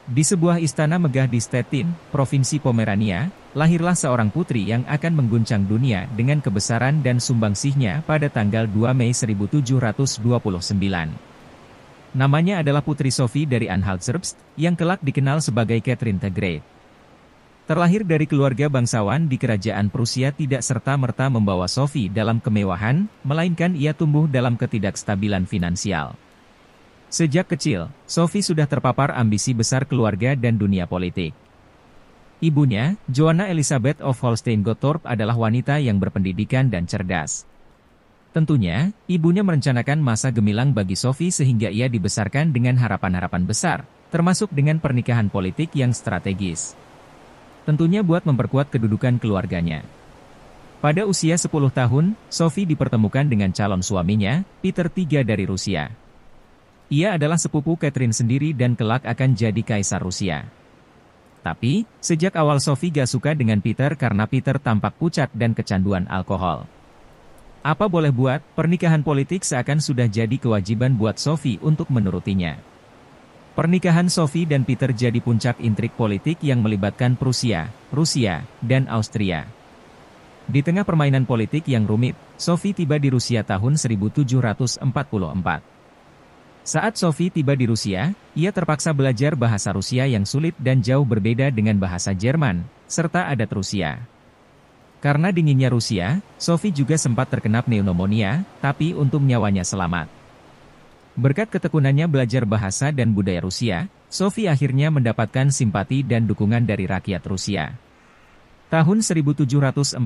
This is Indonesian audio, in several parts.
Di sebuah istana megah di Stettin, Provinsi Pomerania, lahirlah seorang putri yang akan mengguncang dunia dengan kebesaran dan sumbangsihnya pada tanggal 2 Mei 1729. Namanya adalah Putri Sophie dari Anhalt-Zerbst, yang kelak dikenal sebagai Catherine the Great. Terlahir dari keluarga bangsawan di kerajaan Prusia tidak serta-merta membawa Sophie dalam kemewahan, melainkan ia tumbuh dalam ketidakstabilan finansial. Sejak kecil, Sophie sudah terpapar ambisi besar keluarga dan dunia politik. Ibunya, Joanna Elizabeth of Holstein-Gottorp adalah wanita yang berpendidikan dan cerdas. Tentunya, ibunya merencanakan masa gemilang bagi Sophie sehingga ia dibesarkan dengan harapan-harapan besar, termasuk dengan pernikahan politik yang strategis. Tentunya buat memperkuat kedudukan keluarganya. Pada usia 10 tahun, Sophie dipertemukan dengan calon suaminya, Peter III dari Rusia. Ia adalah sepupu Catherine sendiri dan kelak akan jadi kaisar Rusia. Tapi, sejak awal Sophie gak suka dengan Peter karena Peter tampak pucat dan kecanduan alkohol. Apa boleh buat, pernikahan politik seakan sudah jadi kewajiban buat Sophie untuk menurutinya. Pernikahan Sophie dan Peter jadi puncak intrik politik yang melibatkan Prusia, Rusia, dan Austria. Di tengah permainan politik yang rumit, Sophie tiba di Rusia tahun 1744. Saat Sophie tiba di Rusia, ia terpaksa belajar bahasa Rusia yang sulit dan jauh berbeda dengan bahasa Jerman, serta adat Rusia. Karena dinginnya Rusia, Sophie juga sempat terkena pneumonia, tapi untung nyawanya selamat. Berkat ketekunannya belajar bahasa dan budaya Rusia, Sophie akhirnya mendapatkan simpati dan dukungan dari rakyat Rusia. Tahun 1744,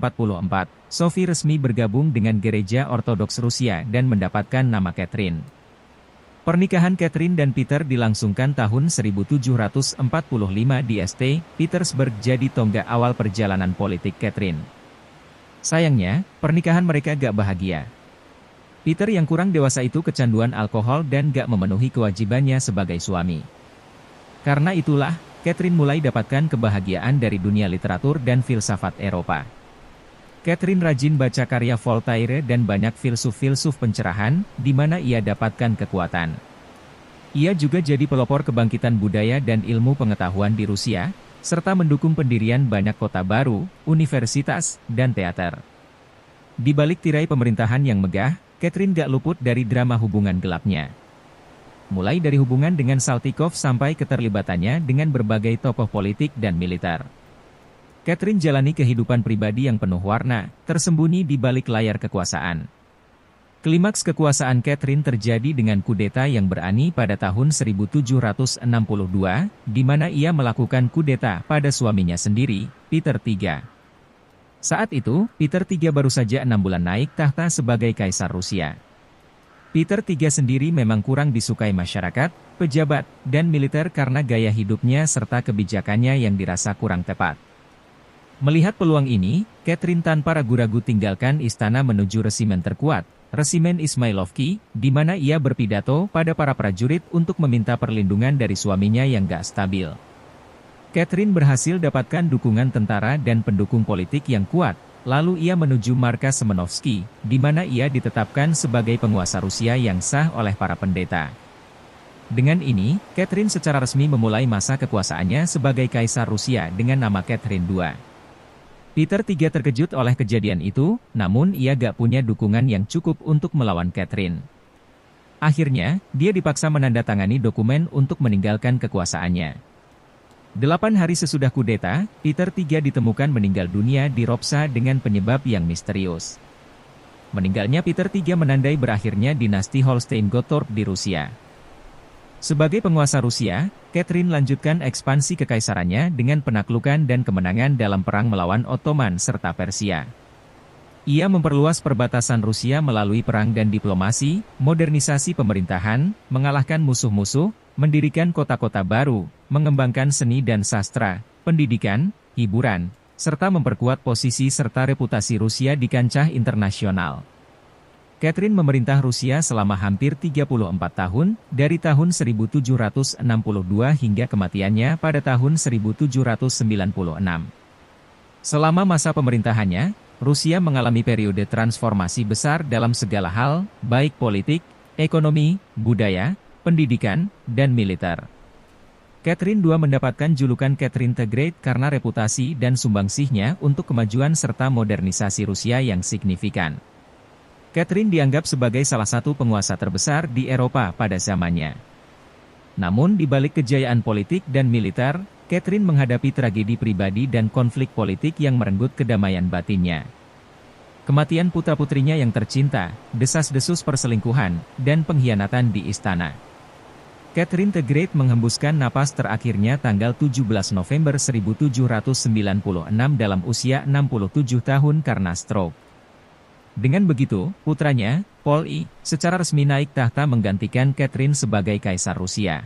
Sophie resmi bergabung dengan Gereja Ortodoks Rusia dan mendapatkan nama Catherine. Pernikahan Catherine dan Peter dilangsungkan tahun 1745 di St. Petersburg jadi tonggak awal perjalanan politik Catherine. Sayangnya, pernikahan mereka gak bahagia. Peter yang kurang dewasa itu kecanduan alkohol dan gak memenuhi kewajibannya sebagai suami. Karena itulah, Catherine mulai dapatkan kebahagiaan dari dunia literatur dan filsafat Eropa. Catherine rajin baca karya Voltaire dan banyak filsuf-filsuf pencerahan, di mana ia dapatkan kekuatan. Ia juga jadi pelopor kebangkitan budaya dan ilmu pengetahuan di Rusia, serta mendukung pendirian banyak kota baru, universitas, dan teater. Di balik tirai pemerintahan yang megah, Catherine gak luput dari drama hubungan gelapnya. Mulai dari hubungan dengan Saltykov sampai keterlibatannya dengan berbagai tokoh politik dan militer. Catherine jalani kehidupan pribadi yang penuh warna, tersembunyi di balik layar kekuasaan. Klimaks kekuasaan Catherine terjadi dengan kudeta yang berani pada tahun 1762, di mana ia melakukan kudeta pada suaminya sendiri, Peter III. Saat itu, Peter III baru saja 6 bulan naik tahta sebagai kaisar Rusia. Peter III sendiri memang kurang disukai masyarakat, pejabat, dan militer karena gaya hidupnya serta kebijakannya yang dirasa kurang tepat. Melihat peluang ini, Catherine tanpa ragu-ragu tinggalkan istana menuju resimen terkuat, Resimen Ismailovki, di mana ia berpidato pada para prajurit untuk meminta perlindungan dari suaminya yang gak stabil. Catherine berhasil dapatkan dukungan tentara dan pendukung politik yang kuat, lalu ia menuju markas Semenovsky, di mana ia ditetapkan sebagai penguasa Rusia yang sah oleh para pendeta. Dengan ini, Catherine secara resmi memulai masa kekuasaannya sebagai kaisar Rusia dengan nama Catherine II. Peter III terkejut oleh kejadian itu, namun ia gak punya dukungan yang cukup untuk melawan Catherine. Akhirnya, dia dipaksa menandatangani dokumen untuk meninggalkan kekuasaannya. 8 hari sesudah kudeta, Peter III ditemukan meninggal dunia di Ropsa dengan penyebab yang misterius. Meninggalnya Peter III menandai berakhirnya dinasti Holstein-Gottorp di Rusia. Sebagai penguasa Rusia, Catherine lanjutkan ekspansi kekaisarannya dengan penaklukan dan kemenangan dalam perang melawan Ottoman serta Persia. Ia memperluas perbatasan Rusia melalui perang dan diplomasi, modernisasi pemerintahan, mengalahkan musuh-musuh, mendirikan kota-kota baru, mengembangkan seni dan sastra, pendidikan, hiburan, serta memperkuat posisi serta reputasi Rusia di kancah internasional. Catherine memerintah Rusia selama hampir 34 tahun, dari tahun 1762 hingga kematiannya pada tahun 1796. Selama masa pemerintahannya, Rusia mengalami periode transformasi besar dalam segala hal, baik politik, ekonomi, budaya, pendidikan, dan militer. Catherine II mendapatkan julukan Catherine the Great karena reputasi dan sumbangsihnya untuk kemajuan serta modernisasi Rusia yang signifikan. Catherine dianggap sebagai salah satu penguasa terbesar di Eropa pada zamannya. Namun di balik kejayaan politik dan militer, Catherine menghadapi tragedi pribadi dan konflik politik yang merenggut kedamaian batinnya. Kematian putra-putrinya yang tercinta, desas-desus perselingkuhan, dan pengkhianatan di istana. Catherine the Great menghembuskan napas terakhirnya tanggal 17 November 1796 dalam usia 67 tahun karena stroke. Dengan begitu, putranya, Paul I, secara resmi naik tahta menggantikan Catherine sebagai Kaisar Rusia.